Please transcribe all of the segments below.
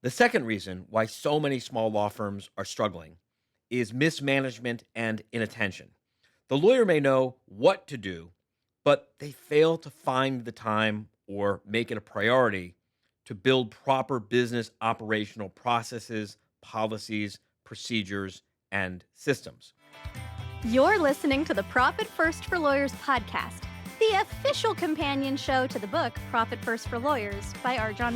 The second reason why so many small law firms are struggling is mismanagement and inattention. The lawyer may know what to do, but they fail to find the time or make it a priority to build proper business operational processes, policies, procedures, and systems. You're listening to the Profit First for Lawyers podcast, the official companion show to the book Profit First for Lawyers by RJon.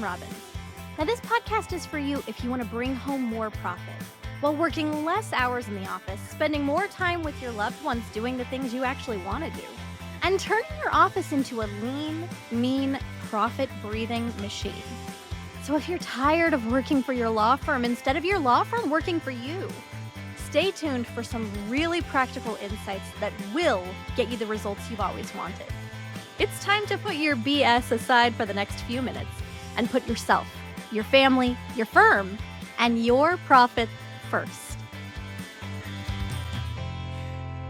Now, this podcast is for you if you want to bring home more profit while working less hours in the office, spending more time with your loved ones doing the things you actually want to do, and turning your office into a lean, mean, profit-breathing machine. So if you're tired of working for your law firm instead of your law firm working for you, stay tuned for some really practical insights that will get you the results you've always wanted. It's time to put your BS aside for the next few minutes and put yourself, your family, your firm, and your profit first.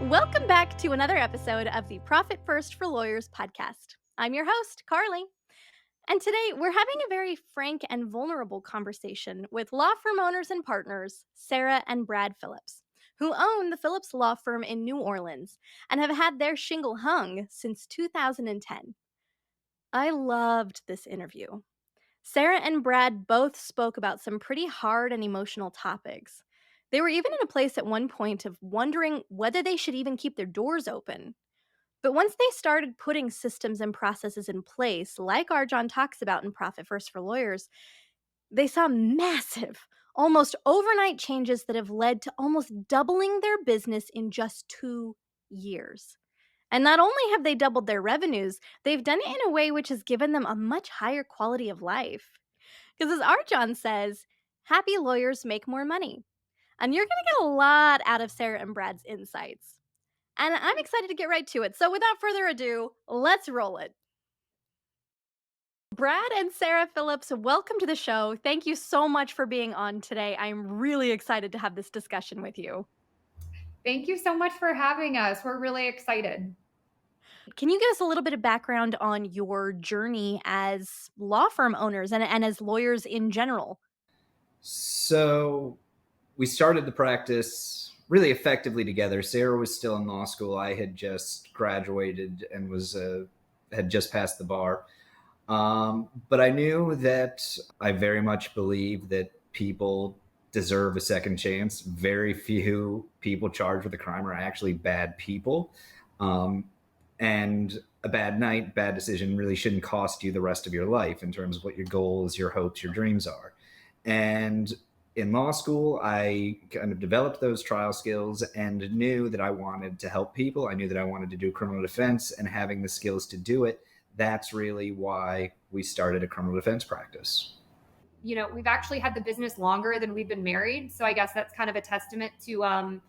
Welcome back to another episode of the Profit First for Lawyers podcast. I'm your host, Carly. And today we're having a very frank and vulnerable conversation with law firm owners and partners, Sarah and Brad Phillips, who own the Phillips Law Firm in New Orleans and have had their shingle hung since 2010. I loved this interview. Sarah and Brad both spoke about some pretty hard and emotional topics. They were even in a place at one point of wondering whether they should even keep their doors open. But once they started putting systems and processes in place, like RJon talks about in Profit First for Lawyers, they saw massive, almost overnight changes that have led to almost doubling their business in just 2 years. And not only have they doubled their revenues, they've done it in a way which has given them a much higher quality of life. Because as RJon says, happy lawyers make more money. And you're going to get a lot out of Sarah and Brad's insights. And I'm excited to get right to it. So without further ado, let's roll it. Brad and Sarah Phillips, welcome to the show. Thank you so much for being on today. I'm really excited to have this discussion with you. Thank you so much for having us. We're really excited. Can you give us a little bit of background on your journey as law firm owners and as lawyers in general? So we started the practice really effectively together. Sarah was still in law school. I had just graduated and had just passed the bar. But I knew that I very much believe that people deserve a second chance. Very few people charged with a crime are actually bad people. And a bad night, bad decision really shouldn't cost you the rest of your life in terms of what your goals, your hopes, your dreams are. And in law school, I kind of developed those trial skills and knew that I wanted to help people. I knew that I wanted to do criminal defense, and having the skills to do it, that's really why we started a criminal defense practice. You know, we've actually had the business longer than we've been married. So I guess that's kind of a testament to,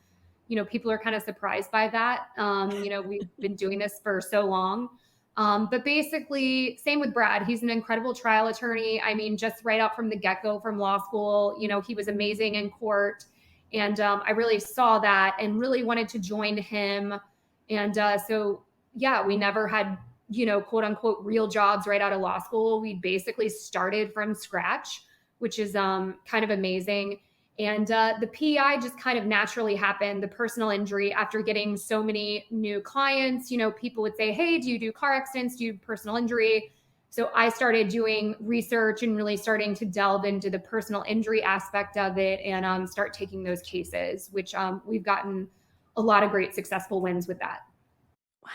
people are kind of surprised by that. We've been doing this for so long. But basically, same with Brad. He's an incredible trial attorney. I mean, just right out from the get-go from law school, he was amazing in court. And I really saw that and really wanted to join him. And we never had, quote unquote, real jobs right out of law school. We basically started from scratch, which is kind of amazing. And the PI just kind of naturally happened, the personal injury, after getting so many new clients. People would say, hey, do you do car accidents? Do you do personal injury? So I started doing research and really starting to delve into the personal injury aspect of it and start taking those cases, which we've gotten a lot of great successful wins with that.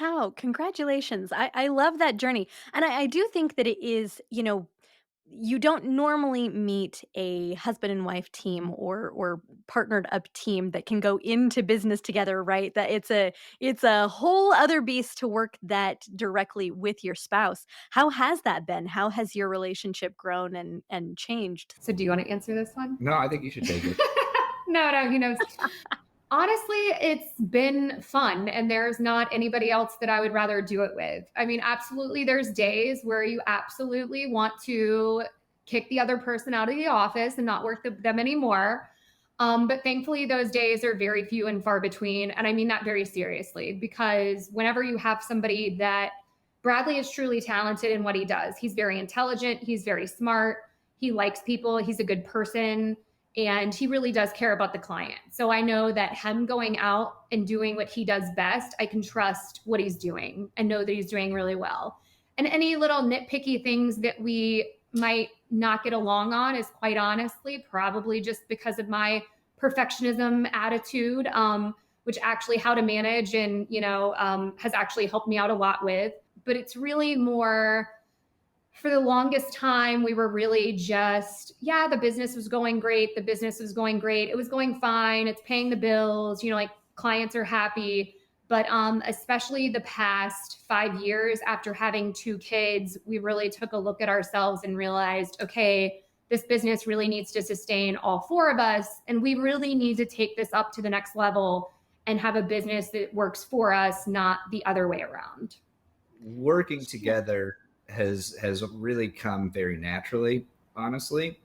Wow, congratulations. I love that journey. And I do think that it is, you don't normally meet a husband and wife team or partnered up team that can go into business together, right? That it's a whole other beast to work that directly with your spouse. How has that been? How has your relationship grown and changed? So do you want to answer this one? No, I think you should take it. No, honestly, it's been fun, and there's not anybody else that I would rather do it with. I mean, absolutely, there's days where you absolutely want to kick the other person out of the office and not work with them anymore. But thankfully, those days are very few and far between. And I mean that very seriously, because whenever you have somebody that Bradley is truly talented in what he does, he's very intelligent, he's very smart. He likes people. He's a good person. And he really does care about the client. So I know that him going out and doing what he does best, I can trust what he's doing and know that he's doing really well. And any little nitpicky things that we might not get along on is quite honestly probably just because of my perfectionism attitude, which actually how to manage and, has actually helped me out a lot with. But it's really more for the longest time, we were really just, yeah, the business was going great. The business was going great. It was going fine. It's paying the bills, like clients are happy. But especially the past 5 years after having 2 kids, we really took a look at ourselves and realized, okay, this business really needs to sustain all 4 of us. And we really need to take this up to the next level and have a business that works for us, not the other way around. Working together has really come very naturally, honestly.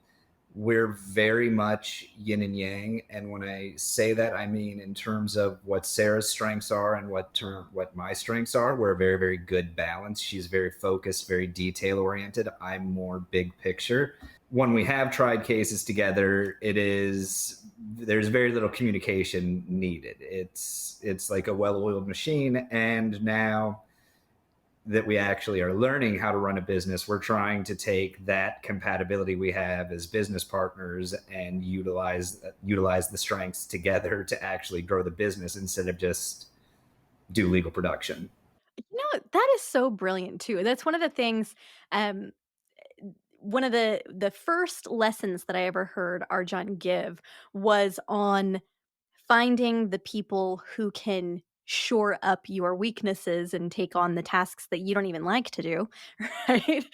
We're very much yin and yang, and when I say that, I mean in terms of what Sarah's strengths are and what my strengths are. We're a very, very good balance. She's very focused, very detail oriented. I'm more big picture. When we have tried cases together, there's very little communication needed. It's like a well-oiled machine, and now that we actually are learning how to run a business, we're trying to take that compatibility we have as business partners and utilize the strengths together to actually grow the business instead of just do legal production. That is so brilliant too. That's one of the things, um, one of the first lessons that I ever heard RJon give was on finding the people who can shore up your weaknesses and take on the tasks that you don't even like to do, right?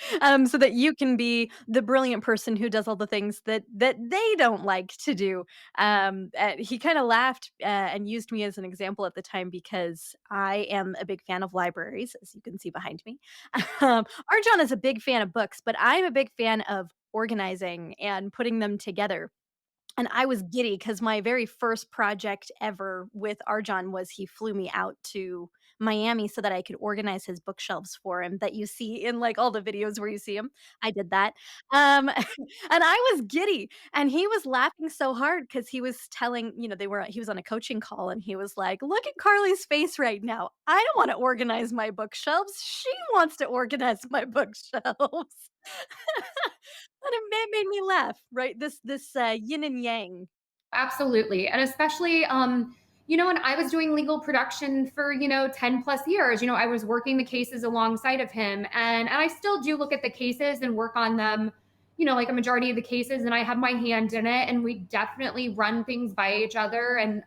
So that you can be the brilliant person who does all the things that they don't like to do. He kind of laughed and used me as an example at the time because I am a big fan of libraries, as you can see behind me. RJon is a big fan of books, but I'm a big fan of organizing and putting them together. And I was giddy because my very first project ever with RJon was he flew me out to Miami so that I could organize his bookshelves for him that you see in, like, all the videos where you see him. I did that. And I was giddy, and he was laughing so hard because he was telling he was on a coaching call, and he was like, "Look at Carly's face right now. I don't wanna organize my bookshelves. She wants to organize my bookshelves." And it made me laugh, right? This yin and yang. Absolutely. And especially, when I was doing legal production for, 10 plus years, I was working the cases alongside of him. And I still do look at the cases and work on them, like a majority of the cases, and I have my hand in it. And we definitely run things by each other. And,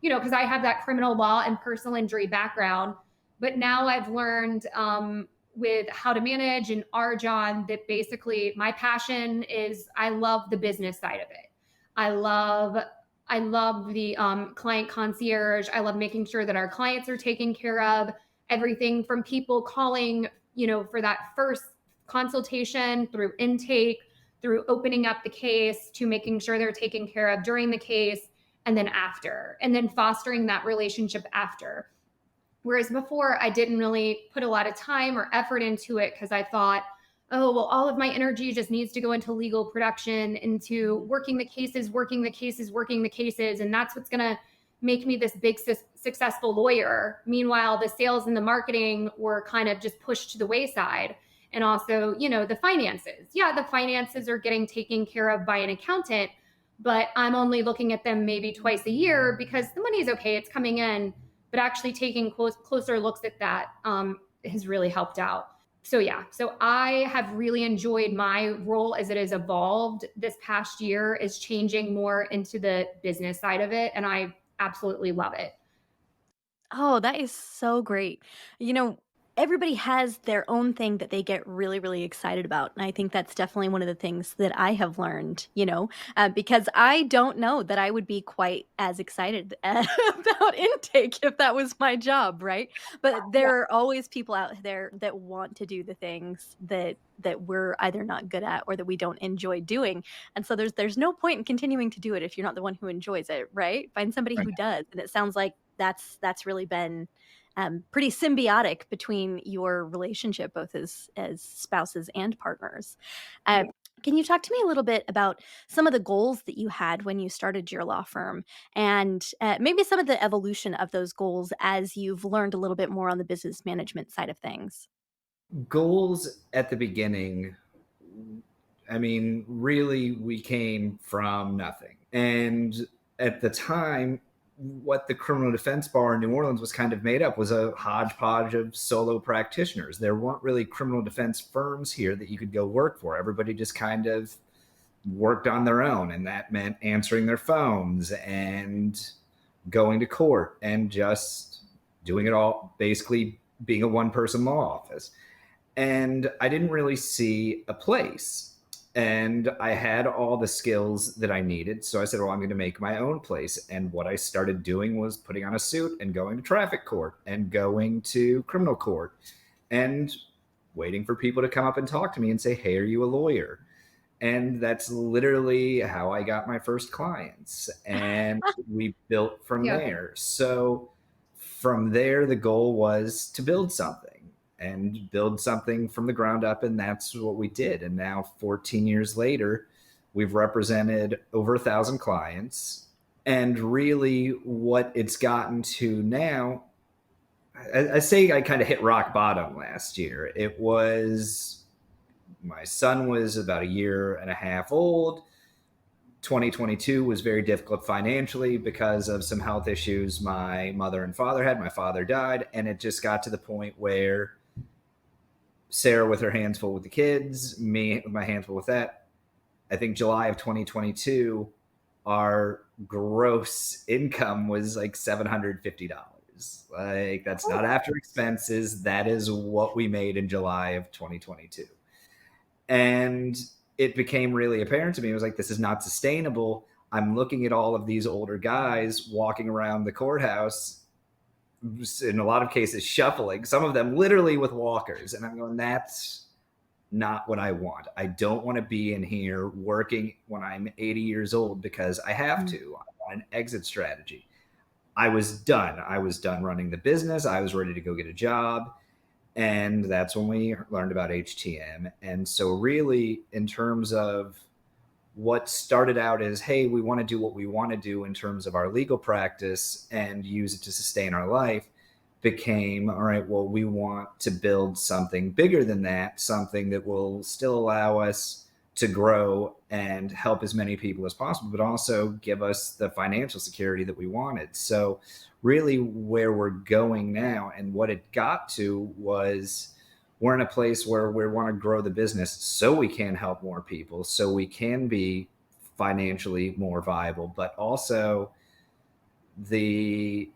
because I have that criminal law and personal injury background. But now I've learned, with how to manage and RJon that basically my passion is I love the business side of it. I love I love the client concierge. I love making sure that our clients are taken care of. Everything from people calling, for that first consultation through intake, through opening up the case to making sure they're taken care of during the case and then after, and then fostering that relationship after. Whereas before, I didn't really put a lot of time or effort into it because I thought, oh, well, all of my energy just needs to go into legal production, into working the cases, working the cases, working the cases. And that's what's going to make me this big, successful lawyer. Meanwhile, the sales and the marketing were kind of just pushed to the wayside. And also, the finances. Yeah, the finances are getting taken care of by an accountant, but I'm only looking at them maybe twice a year because the money's okay, it's coming in. But actually taking closer looks at that has really helped out. So I have really enjoyed my role as it has evolved this past year, is changing more into the business side of it, and I absolutely love it. Oh, that is so great. You know, everybody has their own thing that they get really, really excited about. And I think that's definitely one of the things that I have learned, because I don't know that I would be quite as excited about intake if that was my job, right? But Yeah, there are always people out there that want to do the things that we're either not good at or that we don't enjoy doing. And so there's no point in continuing to do it if you're not the one who enjoys it, right? Find somebody Right. who does. And it sounds like that's really been pretty symbiotic between your relationship, both as spouses and partners. Um, yeah. Can you talk to me a little bit about some of the goals that you had when you started your law firm and maybe some of the evolution of those goals as you've learned a little bit more on the business management side of things? Goals at the beginning, I mean, really, we came from nothing. And at the time, what the criminal defense bar in New Orleans was kind of made up was a hodgepodge of solo practitioners. There weren't really criminal defense firms here that you could go work for. Everybody just kind of worked on their own. And that meant answering their phones and going to court and just doing it all, basically being a one person law office. And I didn't really see a place. And I had all the skills that I needed. So I said, well, I'm going to make my own place. And what I started doing was putting on a suit and going to traffic court and going to criminal court and waiting for people to come up and talk to me and say, hey, are you a lawyer? And that's literally how I got my first clients. And we built from Yeah. there. So from there, the goal was to build something and build something from the ground up. And that's what we did. And now 14 years later, we've represented over 1,000 clients. And really what it's gotten to now, I say I kind of hit rock bottom last year. It was, my son was about a year and a half old. 2022 was very difficult financially because of some health issues my mother and father had. My father died. And it just got to the point where Sarah with her hands full with the kids, me with my hands full with that. I think July of 2022, our gross income was like $750. Like, that's not after expenses. That is what we made in July of 2022. And it became really apparent to me. It was like, this is not sustainable. I'm looking at all of these older guys walking around the courthouse, in a lot of cases shuffling, some of them literally with walkers. And I'm going, that's not what I want. I don't want to be in here working when I'm 80 years old because I have to. I want an exit strategy. I was done. I was done running the business. I was ready to go get a job. And that's when we learned about HTM. And so really, in terms of what started out as, hey, we want to do what we want to do in terms of our legal practice and use it to sustain our life, became, all right, well, we want to build something bigger than that, something that will still allow us to grow and help as many people as possible, but also give us the financial security that we wanted. So really where we're going now and what it got to was, we're in a place where we want to grow the business so we can help more people, so we can be financially more viable, but also the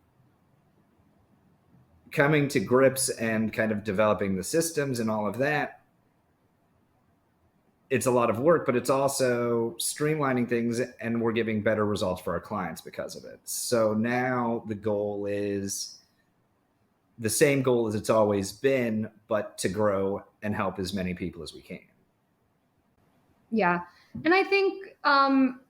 coming to grips and kind of developing the systems and all of that. It's a lot of work, but it's also streamlining things, and we're giving better results for our clients because of it. So now the goal is the same goal as it's always been, but to grow and help as many people as we can. Yeah. And I think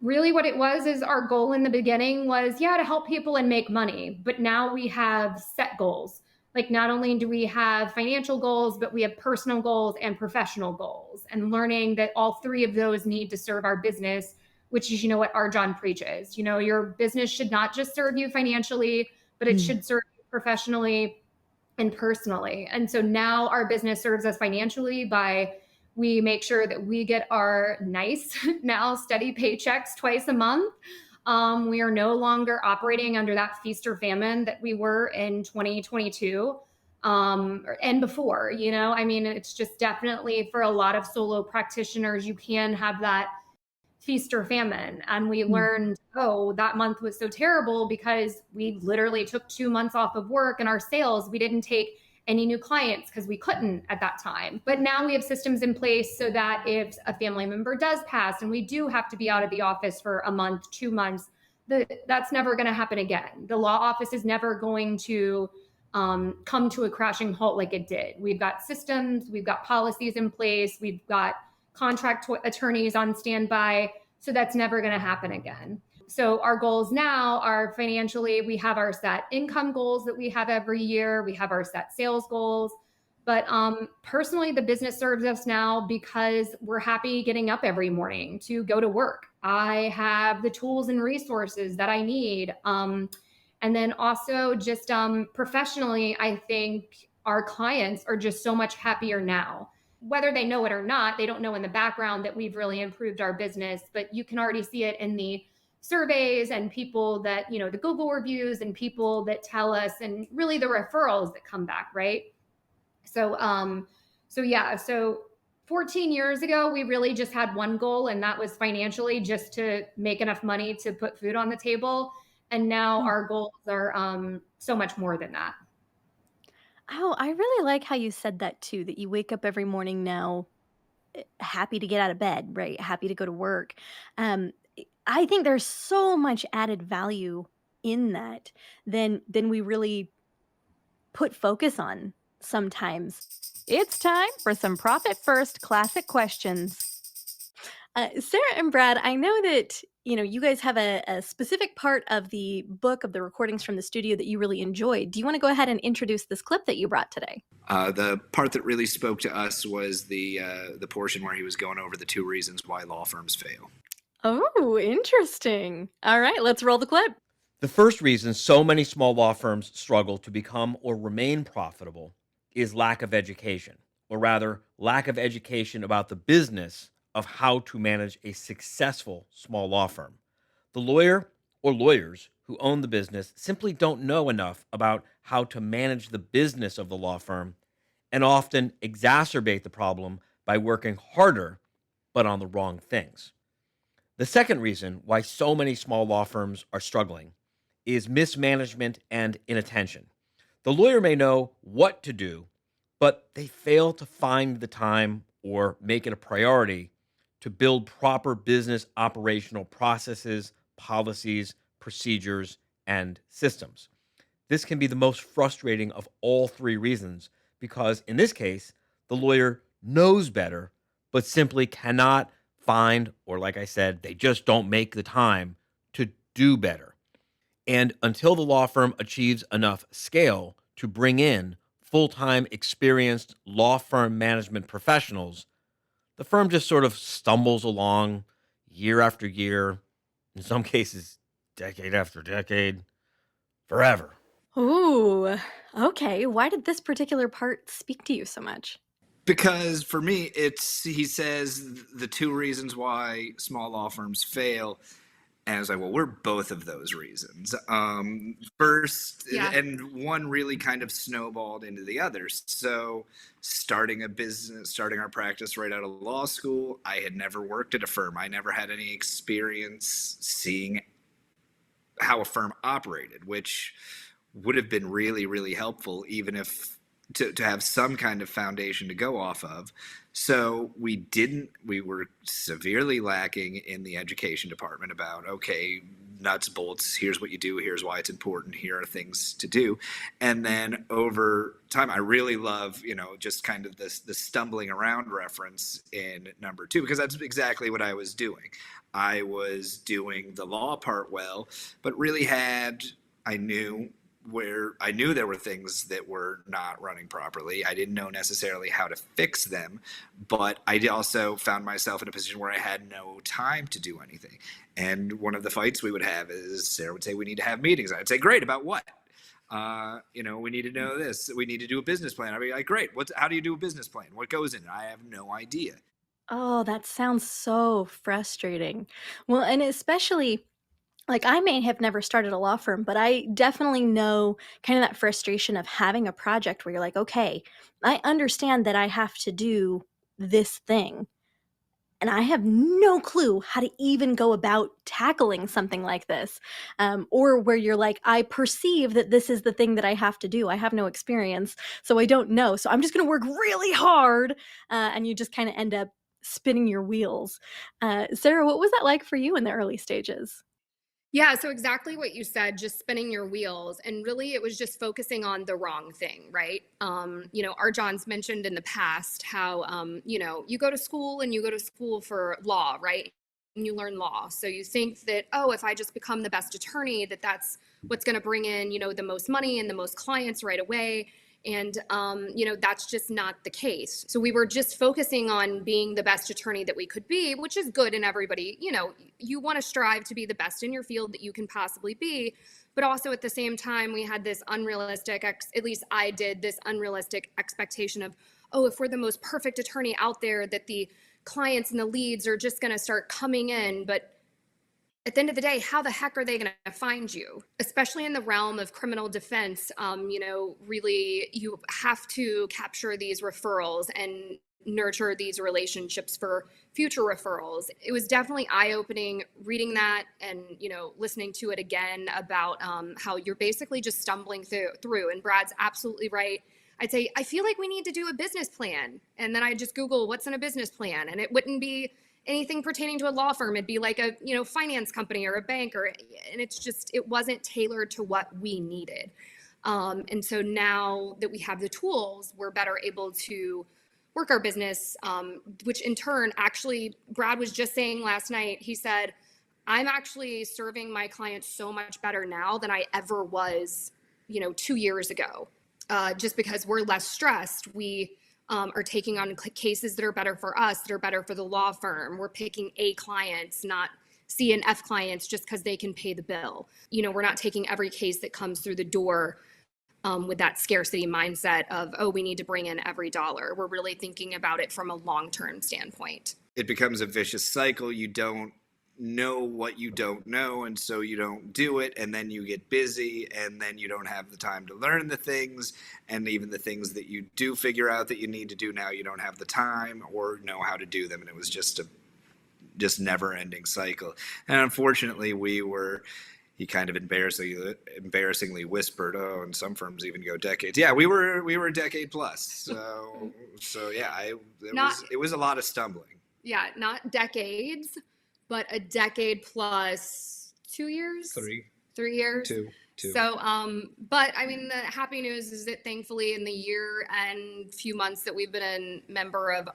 really what it was is our goal in the beginning was, to help people and make money. But now we have set goals. Like, not only do we have financial goals, but we have personal goals and professional goals, and learning that all three of those need to serve our business, which is, what RJon preaches. Your business should not just serve you financially, but it should serve you professionally and personally. And so now our business serves us financially by, we make sure that we get our nice, now steady paychecks twice a month. We are no longer operating under that feast or famine that we were in 2022 and before. It's just definitely, for a lot of solo practitioners, you can have that feast or famine. And we learned, that month was so terrible because we literally took 2 months off of work, and our sales, we didn't take any new clients because we couldn't at that time. But now we have systems in place so that if a family member does pass and we do have to be out of the office for a month, 2 months, that's never going to happen again. The law office is never going to come to a crashing halt like it did. We've got systems, we've got policies in place, we've got contract attorneys on standby. So that's never going to happen again. So our goals now are financially, we have our set income goals that we have every year. We have our set sales goals. But personally, the business serves us now because we're happy getting up every morning to go to work. I have the tools and resources that I need. And then also just professionally, I think our clients are just so much happier now. Whether they know it or not, they don't know in the background that we've really improved our business, but you can already see it in the surveys and people that, the Google reviews and people that tell us, and really the referrals that come back, right? So 14 years ago, we really just had one goal, and that was financially just to make enough money to put food on the table. And now our goals are so much more than that. Oh, I really like how you said that too, that you wake up every morning now happy to get out of bed, right? Happy to go to work. I think there's so much added value in that than we really put focus on sometimes. It's time for some profit first classic questions. Sarah and Brad, I know that you guys have a specific part of the book of the recordings from the studio that you really enjoyed. Do you want to go ahead and introduce this clip that you brought today? The part that really spoke to us was the portion where he was going over the 2 reasons why law firms fail. Oh, interesting. All right, let's roll the clip. The first reason so many small law firms struggle to become or remain profitable is lack of education, or rather, lack of education about the business of how to manage a successful small law firm. The lawyer or lawyers who own the business simply don't know enough about how to manage the business of the law firm and often exacerbate the problem by working harder but on the wrong things. The second reason why so many small law firms are struggling is mismanagement and inattention. The lawyer may know what to do, but they fail to find the time or make it a priority to build proper business operational processes, policies, procedures, and systems. This can be the most frustrating of all 3 reasons because, in this case, the lawyer knows better, but simply cannot find, or like I said, they just don't make the time to do better. And until the law firm achieves enough scale to bring in full time experienced law firm management professionals, the firm just sort of stumbles along year after year, in some cases, decade after decade, forever. Ooh, okay. Why did this particular part speak to you so much? Because for me, he says the 2 reasons why small law firms fail. And I was like, well, we're both of those reasons. First, Yeah. and one really kind of snowballed into the other. So starting a business, starting our practice right out of law school, I had never worked at a firm. I never had any experience seeing how a firm operated, which would have been really, really helpful, even if to have some kind of foundation to go off of. So we were severely lacking in the education department about, okay, nuts, bolts, here's what you do, here's why it's important, here are things to do. And then over time, I really love, just kind of the stumbling around reference in number 2, because that's exactly what I was doing. I was doing the law part well, but really I knew there were things that were not running properly. I didn't know necessarily how to fix them, but I also found myself in a position where I had no time to do anything. And one of the fights we would have is Sarah would say, we need to have meetings. I'd say, great, about what? We need to know this. We need to do a business plan. I'd be like, great. How do you do a business plan? What goes in it? I have no idea. Oh, that sounds so frustrating. Well, and especially like I may have never started a law firm, but I definitely know kind of that frustration of having a project where you're like, okay, I understand that I have to do this thing. And I have no clue how to even go about tackling something like this. Or where you're like, I perceive that this is the thing that I have to do. I have no experience, so I don't know. So I'm just going to work really hard. And you just kind of end up spinning your wheels. Sarah, what was that like for you in the early stages? Yeah, so exactly what you said, just spinning your wheels. And really, it was just focusing on the wrong thing, right? RJon's mentioned in the past how, you go to school and you go to school for law, right? And you learn law. So you think that, oh, if I just become the best attorney, that's what's going to bring in, the most money and the most clients right away. And, that's just not the case. So we were just focusing on being the best attorney that we could be, which is good. And everybody, you want to strive to be the best in your field that you can possibly be. But also at the same time, we had this unrealistic, at least I did, this unrealistic expectation of, oh, if we're the most perfect attorney out there, that the clients and the leads are just going to start coming in. But at the end of the day, how the heck are they going to find you? Especially in the realm of criminal defense, really you have to capture these referrals and nurture these relationships for future referrals. It was definitely eye-opening reading that and, listening to it again about how you're basically just stumbling through. And Brad's absolutely right. I'd say, I feel like we need to do a business plan. And then I just Google what's in a business plan. And it wouldn't be anything pertaining to a law firm. It'd be like a, finance company or a bank, and it wasn't tailored to what we needed. And so now that we have the tools, we're better able to work our business, which in turn, actually, Brad was just saying last night, he said, I'm actually serving my clients so much better now than I ever was, 2 years ago, just because we're less stressed. We are taking on cases that are better for us, that are better for the law firm. We're picking A clients, not C and F clients, just because they can pay the bill. We're not taking every case that comes through the door with that scarcity mindset of, oh, we need to bring in every dollar. We're really thinking about it from a long-term standpoint. It becomes a vicious cycle. You don't know what you don't know, and so you don't do it, and then you get busy, and then you don't have the time to learn the things, and even the things that you do figure out that you need to do now, you don't have the time or know how to do them. And it was just never-ending cycle. And unfortunately, he kind of embarrassingly whispered, oh, and some firms even go decades. Yeah, we were a decade plus. So yeah, it was a lot of stumbling. Yeah, not decades, but a decade plus 2 years? 3 years? Two. So, but I mean, the happy news is that thankfully in the year and few months that we've been a member of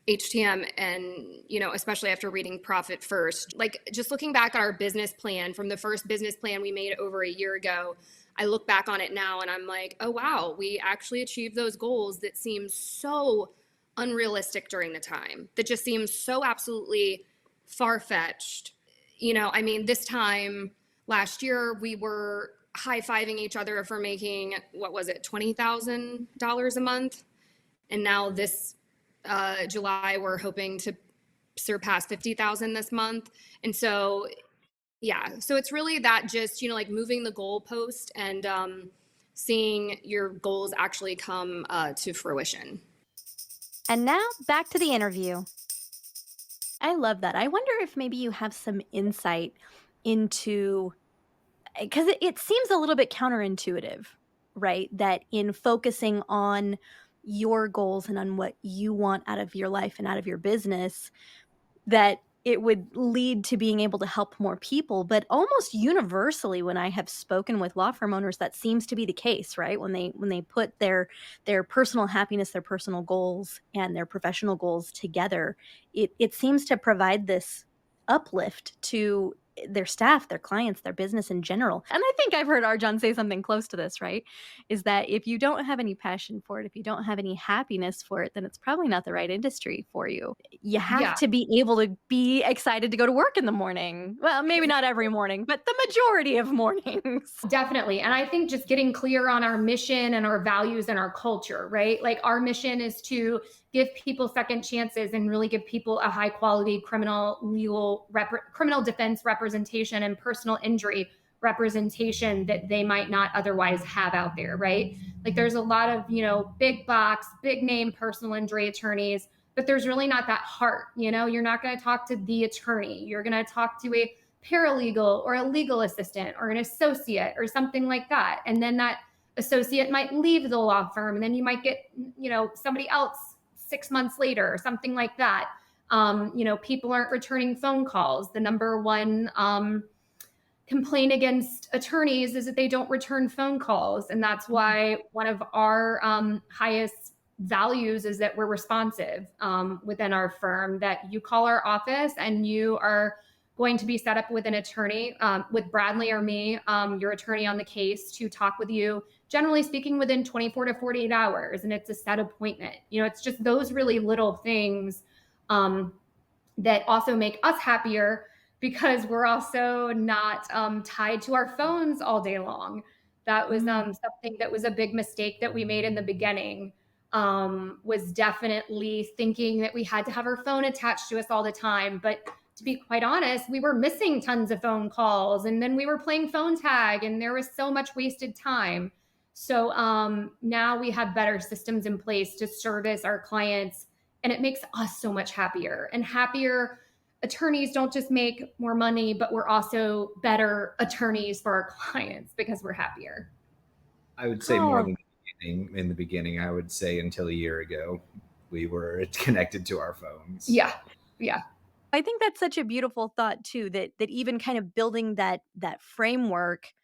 HTM, and, especially after reading Profit First, like just looking back at our business plan from the first business plan we made over a year ago, I look back on it now and I'm like, oh, wow, we actually achieved those goals that seemed so unrealistic during the time, that just seemed so absolutely far-fetched. This time last year, we were high-fiving each other for making, what was it, $20,000 a month. And now this July, we're hoping to surpass 50,000 this month. And so, yeah, so it's really that just, like moving the goalpost and seeing your goals actually come to fruition. And now back to the interview. I love that. I wonder if maybe you have some insight into, because it seems a little bit counterintuitive, right? That in focusing on your goals and on what you want out of your life and out of your business, that it would lead to being able to help more people. But almost universally, when I have spoken with law firm owners, that seems to be the case, right? When they put their personal happiness, their personal goals, and their professional goals together, it seems to provide this uplift to their staff, their clients, their business in general. And I think I've heard RJon say something close to this, right? Is that if you don't have any passion for it, if you don't have any happiness for it, then it's probably not the right industry for you. You have to be able to be excited to go to work in the morning. Well, maybe not every morning, but the majority of mornings. Definitely. And I think just getting clear on our mission and our values and our culture, right? Like our mission is to give people second chances and really give people a high quality criminal defense representation and personal injury representation that they might not otherwise have out there, right? Like there's a lot of, big box, big name personal injury attorneys, but there's really not that heart. You're not going to talk to the attorney. You're going to talk to a paralegal or a legal assistant or an associate or something like that. And then that associate might leave the law firm, and then you might get, somebody else 6 months later or something like that. People aren't returning phone calls. The number one complaint against attorneys is that they don't return phone calls. And that's why one of our highest values is that we're responsive within our firm, that you call our office and you are going to be set up with an attorney, with Bradley or me, your attorney on the case, to talk with you, generally speaking, within 24 to 48 hours. And it's a set appointment. It's just those really little things that also make us happier, because we're also not tied to our phones all day long. That was something that was a big mistake that we made in the beginning, was definitely thinking that we had to have our phone attached to us all the time. But to be quite honest, we were missing tons of phone calls, and then we were playing phone tag, and there was so much wasted time. So now we have better systems in place to service our clients, and it makes us so much happier. And happier attorneys don't just make more money, but we're also better attorneys for our clients because we're happier. I would say more than the beginning. In the beginning, I would say until a year ago, we were connected to our phones. Yeah. I think that's such a beautiful thought too, that even kind of building that framework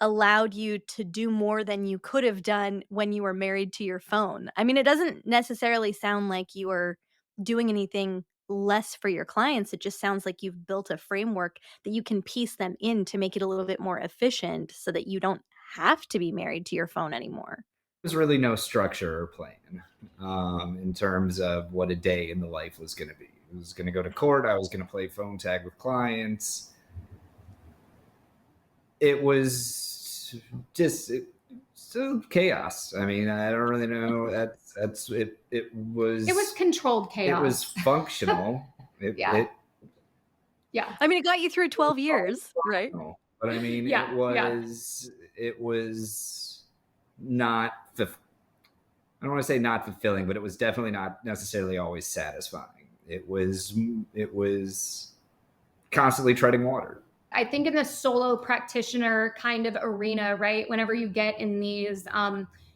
allowed you to do more than you could have done when you were married to your phone. I mean, it doesn't necessarily sound like you are doing anything less for your clients. It just sounds like you've built a framework that you can piece them in to make it a little bit more efficient, so that you don't have to be married to your phone anymore. There's really no structure or plan in terms of what a day in the life was going to be. I was going to go to court. I was going to play phone tag with clients. It was just so chaos. I mean, I don't really know. That's it. It was controlled chaos. It was functional. Yeah. I mean, it got you through 12 years, right? But I mean, it was not. I don't want to say not fulfilling, but it was definitely not necessarily always satisfying. It was constantly treading water. I think in the solo practitioner kind of arena, right? Whenever you get in these,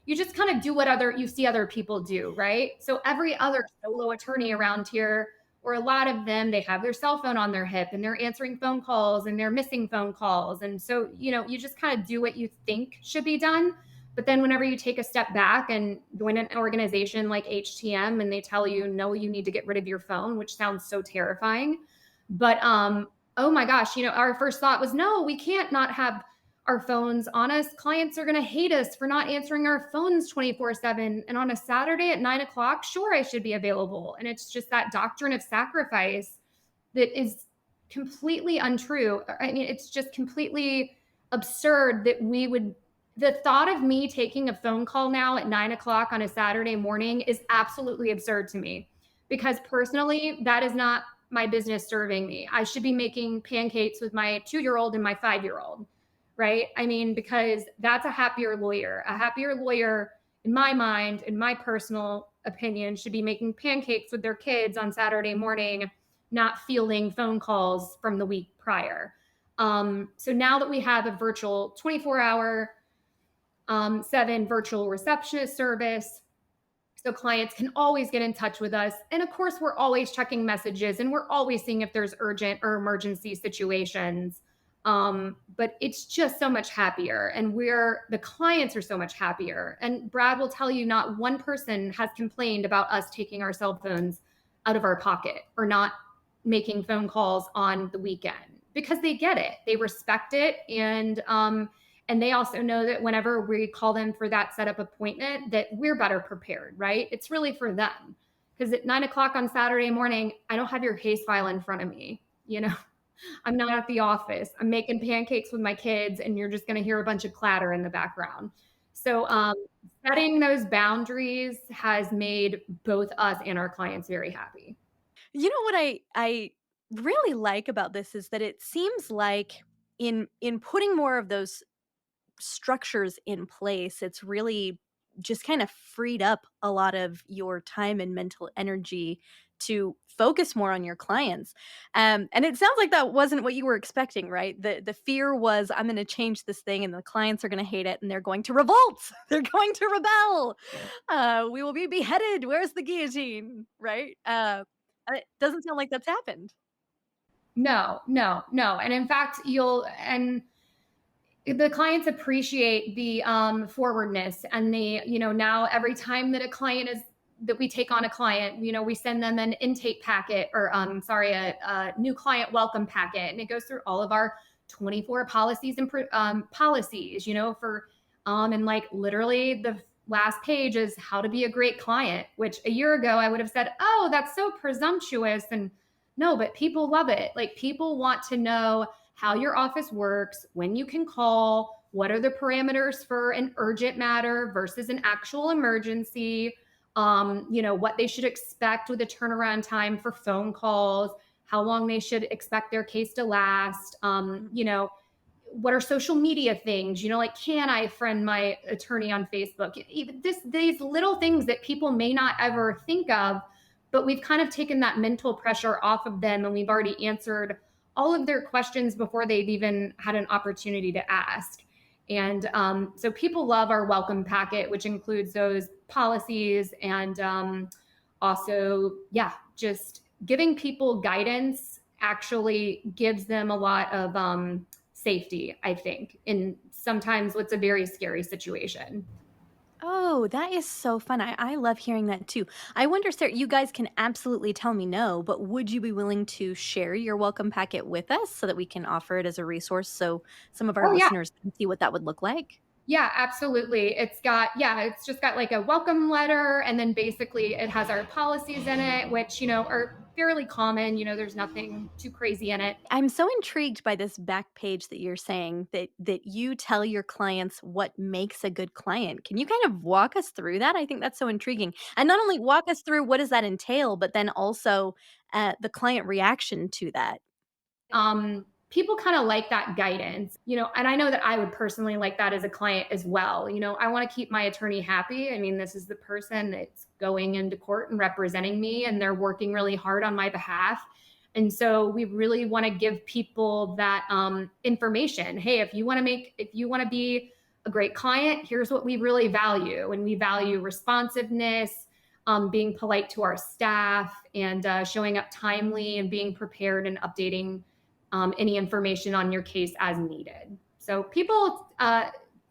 you just kind of do what you see other people do, right? So every other solo attorney around here, or a lot of them, they have their cell phone on their hip and they're answering phone calls and they're missing phone calls. And so, you just kind of do what you think should be done. But then whenever you take a step back and join an organization like HTM, and they tell you, no, you need to get rid of your phone, which sounds so terrifying. But oh my gosh, our first thought was, no, we can't not have our phones on us. Clients are going to hate us for not answering our phones 24/7. And on a Saturday at 9:00, sure, I should be available. And it's just that doctrine of sacrifice that is completely untrue. I mean, it's just completely absurd that the thought of me taking a phone call now at 9:00 on a Saturday morning is absolutely absurd to me, because personally, that is not my business serving me. I should be making pancakes with my 2-year-old and my 5-year-old, right? I mean, because that's a happier lawyer. A happier lawyer, in my mind, in my personal opinion, should be making pancakes with their kids on Saturday morning, not fielding phone calls from the week prior. So now that we have a virtual 24-hour, 7 virtual receptionist service, so clients can always get in touch with us. And of course, we're always checking messages, and we're always seeing if there's urgent or emergency situations. But it's just so much happier, and the clients are so much happier. And Brad will tell you, not one person has complained about us taking our cell phones out of our pocket or not making phone calls on the weekend, because they get it. They respect it. And they also know that whenever we call them for that setup appointment, that we're better prepared, right? It's really for them. Because at 9:00 on Saturday morning, I don't have your case file in front of me. I'm not at the office. I'm making pancakes with my kids, and you're just going to hear a bunch of clatter in the background. So setting those boundaries has made both us and our clients very happy. You know what I really like about this is that it seems like in putting more of those structures in place, it's really just kind of freed up a lot of your time and mental energy to focus more on your clients. And it sounds like that wasn't what you were expecting, right? The fear was, I'm going to change this thing and the clients are going to hate it and they're going to revolt. They're going to rebel. We will be beheaded. Where's the guillotine? Right? It doesn't sound like that's happened. No. And in fact, the clients appreciate the forwardness, and they, now every time that a client is that we take on a client, we send them an intake packet or a new client welcome packet, and it goes through all of our 24 policies and policies, and like literally the last page is how to be a great client, which a year ago I would have said, oh, that's so presumptuous. And no, but people love it. Like people want to know how your office works, when you can call, what are the parameters for an urgent matter versus an actual emergency, what they should expect with a turnaround time for phone calls, how long they should expect their case to last, what are social media things, like, can I friend my attorney on Facebook? These little things that people may not ever think of, but we've kind of taken that mental pressure off of them, and we've already answered all of their questions before they've even had an opportunity to ask. And so people love our welcome packet, which includes those policies and also, just giving people guidance actually gives them a lot of safety, I think, in sometimes what's a very scary situation. Oh, that is so fun. I love hearing that too. I wonder, Sarah, you guys can absolutely tell me no, but would you be willing to share your welcome packet with us so that we can offer it as a resource so some of our Oh, yeah. listeners can see what that would look like? Yeah, absolutely. It's just got like a welcome letter, and then basically it has our policies in it, which, are fairly common. There's nothing too crazy in it. I'm so intrigued by this back page that you're saying that you tell your clients what makes a good client. Can you kind of walk us through that? I think that's so intriguing. And not only walk us through what does that entail, but then also the client reaction to that. People kind of like that guidance, and I know that I would personally like that as a client as well. I want to keep my attorney happy. I mean, this is the person that's going into court and representing me, and they're working really hard on my behalf. And so we really want to give people that information. Hey, if you want to be a great client, here's what we really value. And we value responsiveness, being polite to our staff, and showing up timely and being prepared and updating any information on your case as needed. So people,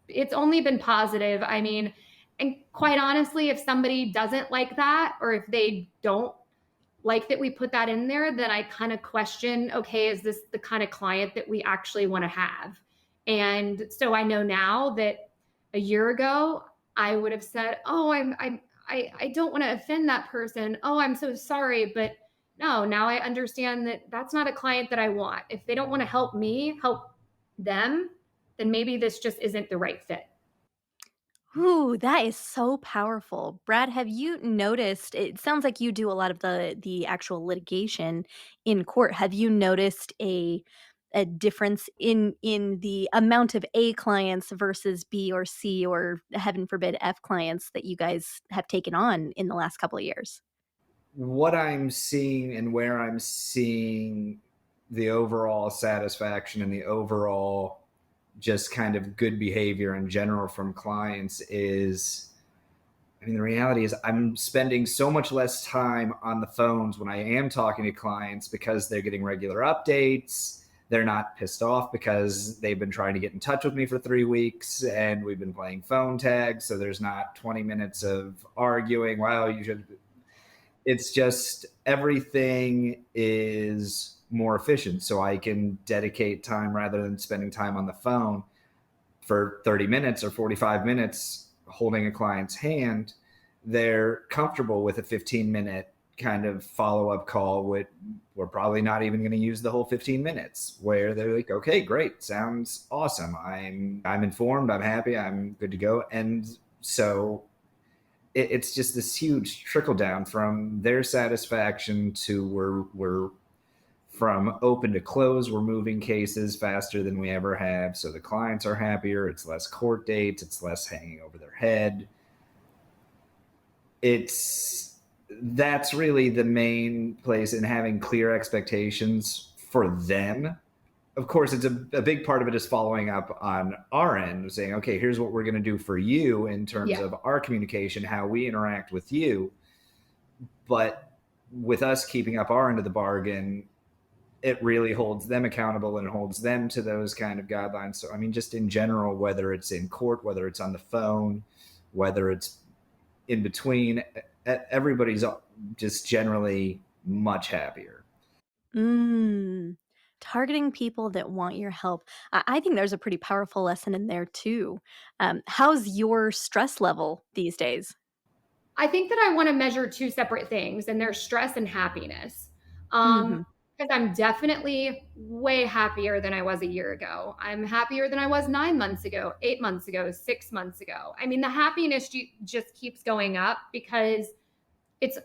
it's only been positive. I mean, and quite honestly, if somebody doesn't like that, or if they don't like that we put that in there, then I kind of question, okay, is this the kind of client that we actually want to have? And so I know now that a year ago, I would have said, oh, I don't want to offend that person. Oh, I'm so sorry. But no, now I understand that that's not a client that I want. If they don't want to help me, help them, then maybe this just isn't the right fit. Ooh, that is so powerful. Brad, have you noticed it sounds like you do a lot of the actual litigation in court. Have you noticed a difference in the amount of A clients versus B or C or heaven forbid F clients that you guys have taken on in the last couple of years? What I'm seeing and where I'm seeing the overall satisfaction and the overall just kind of good behavior in general from clients is, I mean, the reality is I'm spending so much less time on the phones when I am talking to clients because they're getting regular updates. They're not pissed off because they've been trying to get in touch with me for 3 weeks and we've been playing phone tag. So there's not 20 minutes of arguing. Wow, you should. It's just everything is more efficient. So I can dedicate time rather than spending time on the phone for 30 minutes or 45 minutes holding a client's hand. They're comfortable with a 15-minute kind of follow-up call with, we're probably not even going to use the whole 15 minutes, where they're like, okay, great, sounds awesome. I'm informed, I'm happy, I'm good to go. And so it's just this huge trickle down from their satisfaction to we're from open to close. We're moving cases faster than we ever have. So the clients are happier. It's less court dates. It's less hanging over their head. That's really the main place in having clear expectations for them. Of course, it's a big part of it is following up on our end, saying, okay, here's what we're going to do for you in terms of our communication, how we interact with you. But with us keeping up our end of the bargain, it really holds them accountable and holds them to those kind of guidelines. So, I mean, just in general, whether it's in court, whether it's on the phone, whether it's in between, everybody's just generally much happier. Targeting people that want your help. I think there's a pretty powerful lesson in there too. How's your stress level these days? I think that I want to measure two separate things, and they're stress and happiness. Mhm. Because I'm definitely way happier than I was a year ago. I'm happier than I was 9 months ago, 8 months ago, 6 months ago. I mean, the happiness just keeps going up because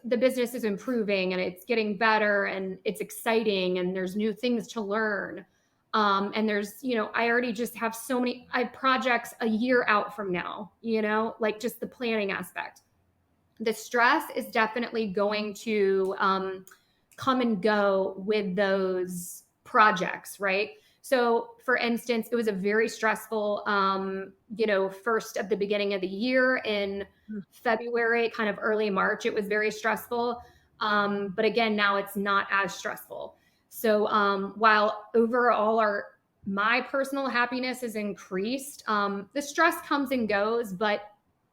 the business is improving and it's getting better and it's exciting and there's new things to learn. And there's, I already just have so many projects a year out from now, like just the planning aspect. The stress is definitely going to come and go with those projects, right? So, for instance, it was a very stressful, first at the beginning of the year in February, kind of early March. It was very stressful. But again, now it's not as stressful. So, while overall my personal happiness is increased, the stress comes and goes, but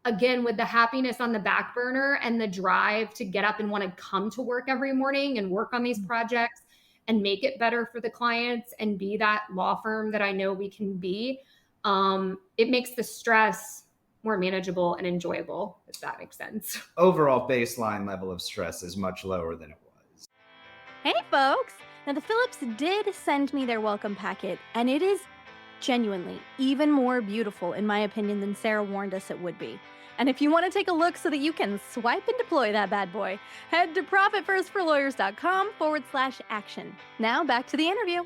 again, with the happiness on the back burner and the drive to get up and want to come to work every morning and work on these projects and make it better for the clients and be that law firm that I know we can be, it makes the stress more manageable and enjoyable, if that makes sense. Overall baseline level of stress is much lower than it was. Hey, folks! Now, the Phillips did send me their welcome packet, and it is genuinely even more beautiful, in my opinion, than Sarah warned us it would be. And if you want to take a look so that you can swipe and deploy that bad boy, head to profitfirstforlawyers.com/action. Now back to the interview.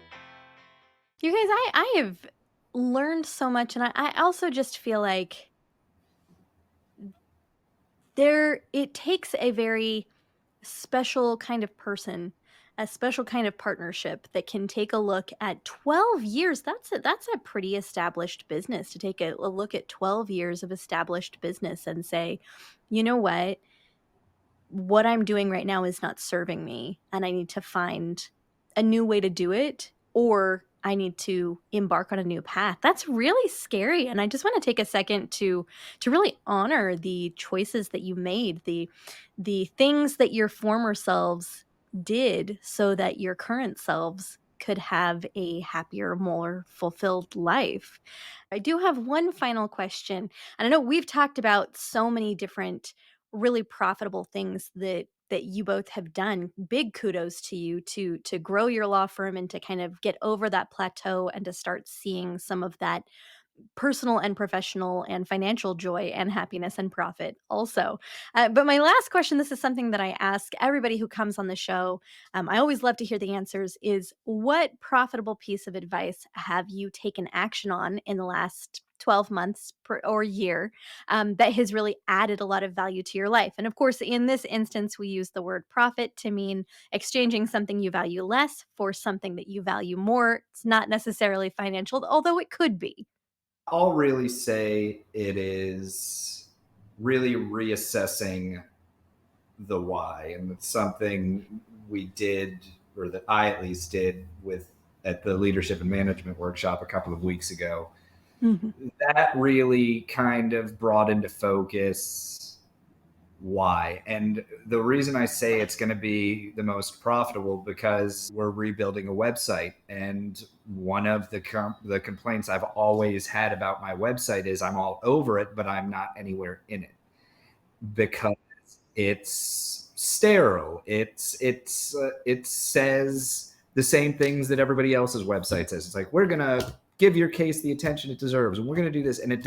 You guys, I have learned so much, and I also just feel like it takes a very special kind of person, a special kind of partnership that can take a look at 12 years. That's a pretty established business, to take a look at 12 years of established business and say, you know what I'm doing right now is not serving me, and I need to find a new way to do it, or I need to embark on a new path. That's really scary, and I just want to take a second to really honor the choices that you made, the things that your former selves did so that your current selves could have a happier, more fulfilled life. I do have one final question. And I know we've talked about so many different really profitable things that you both have done. Big kudos to you to grow your law firm and to kind of get over that plateau and to start seeing some of that personal and professional and financial joy and happiness and profit also. But my last question, this is something that I ask everybody who comes on the show. I always love to hear the answers, is what profitable piece of advice have you taken action on in the last 12 months or year that has really added a lot of value to your life? And of course, in this instance, we use the word profit to mean exchanging something you value less for something that you value more. It's not necessarily financial, although it could be. I'll really say it is really reassessing the why. And it's something we did, or that I at least did, at the leadership and management workshop a couple of weeks ago. Mm-hmm. That really kind of brought into focus why. And the reason I say it's going to be the most profitable, because we're rebuilding a website. And one of the complaints I've always had about my website is I'm all over it, but I'm not anywhere in it because it's sterile. It says the same things that everybody else's website says. It's like, we're going to give your case the attention it deserves, and we're going to do this. And it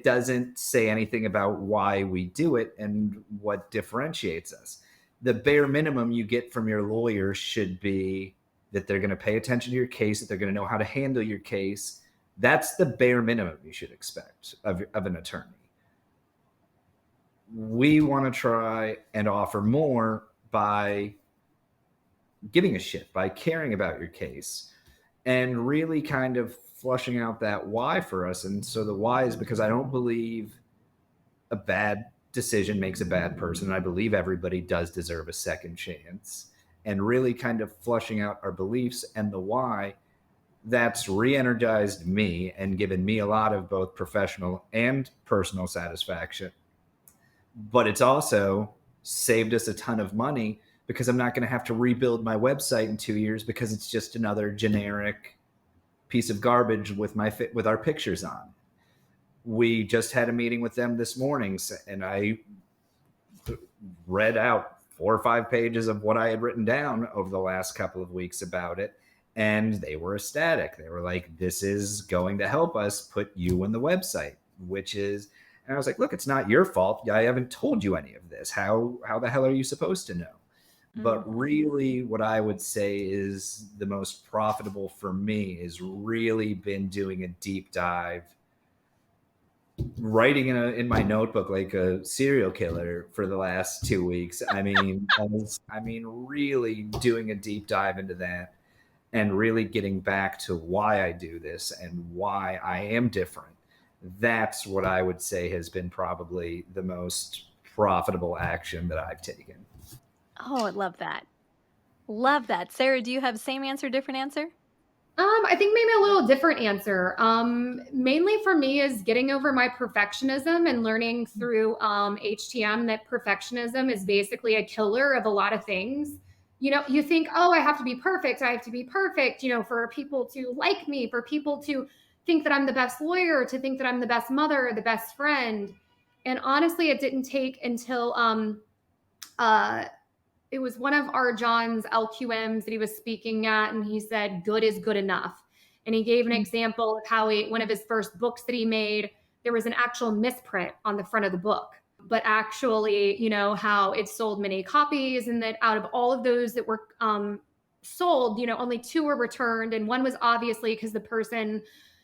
doesn't say anything about why we do it and what differentiates us. The bare minimum you get from your lawyer should be that they're going to pay attention to your case, that they're going to know how to handle your case. That's the bare minimum you should expect of an attorney. We want to try and offer more by giving a shit, by caring about your case, and really kind of flushing out that why for us. And so the why is because I don't believe a bad decision makes a bad person. I believe everybody does deserve a second chance, and really kind of flushing out our beliefs and the why. That's re-energized me and given me a lot of both professional and personal satisfaction, but it's also saved us a ton of money because I'm not going to have to rebuild my website in 2 years because it's just another generic piece of garbage with our pictures on. We just had a meeting with them this morning, and I read out 4 or 5 pages of what I had written down over the last couple of weeks about it. And they were ecstatic. They were like, this is going to help us put you on the website, and I was like, look, it's not your fault. I haven't told you any of this. How the hell are you supposed to know? But really, what I would say is the most profitable for me is really been doing a deep dive, writing in my notebook like a serial killer for the last 2 weeks. I mean, really doing a deep dive into that and really getting back to why I do this and why I am different. That's what I would say has been probably the most profitable action that I've taken. Oh, I love that. Love that. Sarah, do you have same answer, different answer? I think maybe a little different answer. Mainly for me is getting over my perfectionism and learning through HTM that perfectionism is basically a killer of a lot of things. You know, you think, oh, I have to be perfect. I have to be perfect, you know, for people to like me, for people to think that I'm the best lawyer, to think that I'm the best mother, the best friend. And honestly, it didn't take until it was one of RJon's LQMs that he was speaking at, and he said, good is good enough. And he gave an example of how one of his first books that he made, there was an actual misprint on the front of the book, but actually, you know, how it sold many copies, and that out of all of those that were sold, you know, only 2 were returned. And one was obviously because the person,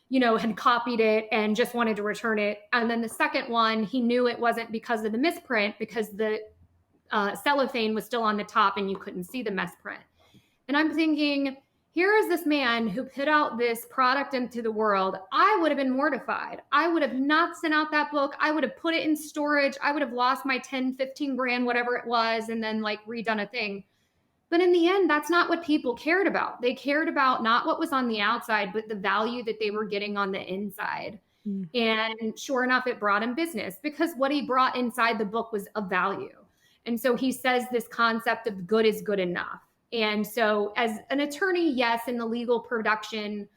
you know, had copied it and just wanted to return it. And then the second one, he knew it wasn't because of the misprint, because the cellophane was still on the top and you couldn't see the misprint. And I'm thinking, here is this man who put out this product into the world. I would have been mortified. I would have not sent out that book. I would have put it in storage. I would have lost my 10, 15 grand, whatever it was, and then like redone a thing. But in the end, that's not what people cared about. They cared about not what was on the outside, but the value that they were getting on the inside. And sure enough, it brought him business because what he brought inside the book was of value. And so he says this concept of good is good enough. And so as an attorney, yes, in the legal production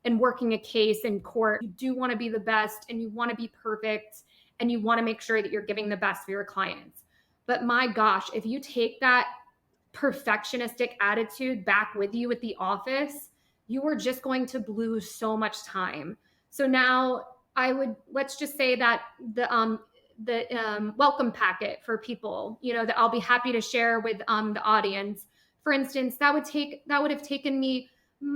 and working a case in court, you do want to be the best and you want to be perfect and you want to make sure that you're giving the best for your clients. But my gosh, if you take that perfectionistic attitude back with you at the office, you are just going to lose so much time. So now let's just say that the welcome packet for people, you know, that I'll be happy to share with the audience. For instance, that would have taken me,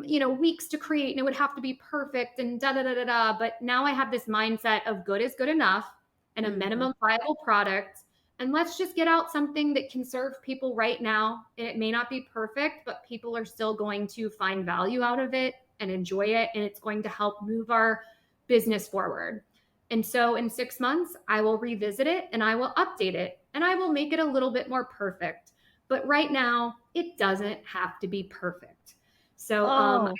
you know, weeks to create, and it would have to be perfect and da da da da da. But now I have this mindset of good is good enough and a minimum viable product. And let's just get out something that can serve people right now. And it may not be perfect, but people are still going to find value out of it and enjoy it. And it's going to help move our business forward. And so in 6 months, I will revisit it and I will update it and I will make it a little bit more perfect. But right now, it doesn't have to be perfect. So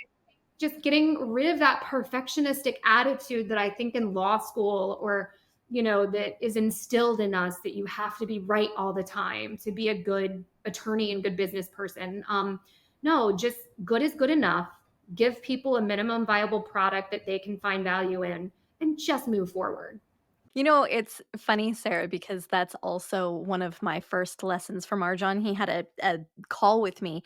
just getting rid of that perfectionistic attitude that I think in law school, or, you know, that is instilled in us, that you have to be right all the time to be a good attorney and good business person. No, just good is good enough. Give people a minimum viable product that they can find value in, and just move forward. You know, it's funny, Sarah, because that's also one of my first lessons from RJon. He had a call with me,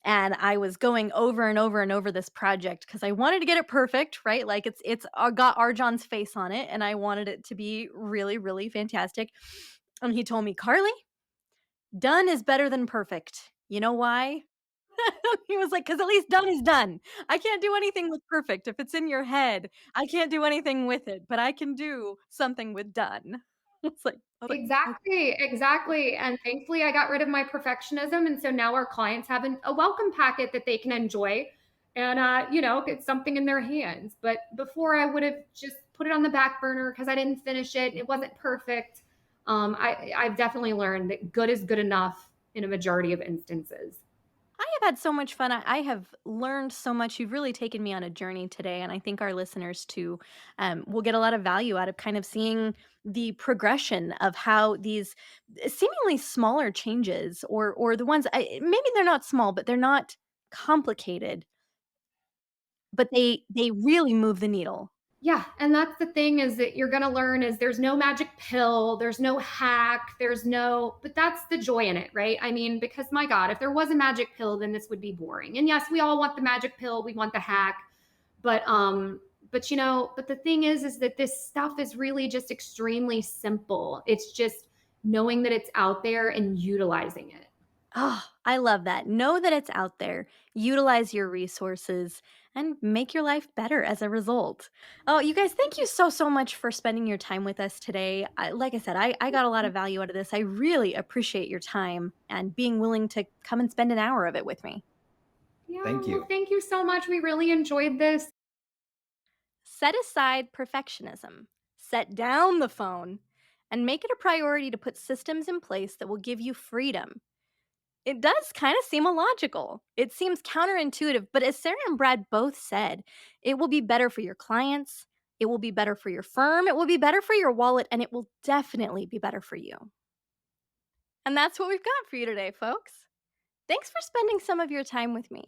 and I was going over and over and over this project because I wanted to get it perfect, right? Like it's got RJon's face on it, and I wanted it to be really, really fantastic. And he told me, Carly, done is better than perfect. You know why? He was like, because at least done is done. I can't do anything with perfect. If it's in your head, I can't do anything with it, but I can do something with done. It's like, I was like, Exactly. And thankfully, I got rid of my perfectionism. And so now our clients have a welcome packet that they can enjoy and, you know, get something in their hands. But before, I would have just put it on the back burner because I didn't finish it. It wasn't perfect. I've definitely learned that good is good enough in a majority of instances. I have had so much fun. I have learned so much. You've really taken me on a journey today, and I think our listeners too will get a lot of value out of kind of seeing the progression of how these seemingly smaller changes, or the ones maybe they're not small, but they're not complicated, but they really move the needle. Yeah, and that's the thing is that you're going to learn is there's no magic pill, there's no hack, but that's the joy in it, right? I mean, because my God, if there was a magic pill, then this would be boring. And yes, we all want the magic pill, we want the hack, but the thing is that this stuff is really just extremely simple. It's just knowing that it's out there and utilizing it. Oh, I love that. Know that it's out there, utilize your resources, and make your life better as a result. Oh, you guys, thank you so, so much for spending your time with us today. Like I said, I got a lot of value out of this. I really appreciate your time and being willing to come and spend an hour of it with me. Yeah, Thank you. well, thank you so much. We really enjoyed this. Set aside perfectionism, set down the phone, and make it a priority to put systems in place that will give you freedom. It does kind of seem illogical. It seems counterintuitive, but as Sarah and Brad both said, it will be better for your clients, it will be better for your firm, it will be better for your wallet, and it will definitely be better for you. And that's what we've got for you today, folks. Thanks for spending some of your time with me.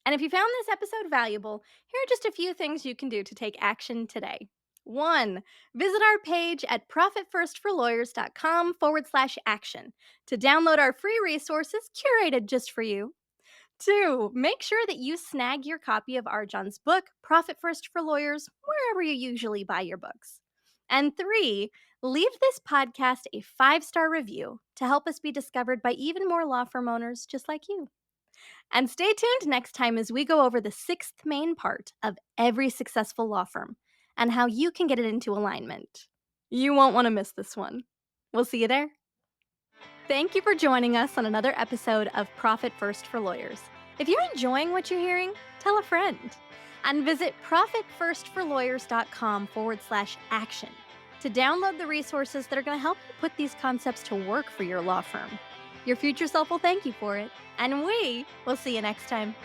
And if you found this episode valuable, here are just a few things you can do to take action today. 1. Visit our page at profitfirstforlawyers.com/action to download our free resources curated just for you. 2. Make sure that you snag your copy of RJon's book, Profit First for Lawyers, wherever you usually buy your books. And 3. Leave this podcast a 5-star review to help us be discovered by even more law firm owners just like you. And stay tuned next time as we go over the 6th main part of every successful law firm and how you can get it into alignment. You won't want to miss this one. We'll see you there. Thank you for joining us on another episode of Profit First for Lawyers. If you're enjoying what you're hearing, tell a friend. And visit profitfirstforlawyers.com/action to download the resources that are going to help you put these concepts to work for your law firm. Your future self will thank you for it, and we will see you next time.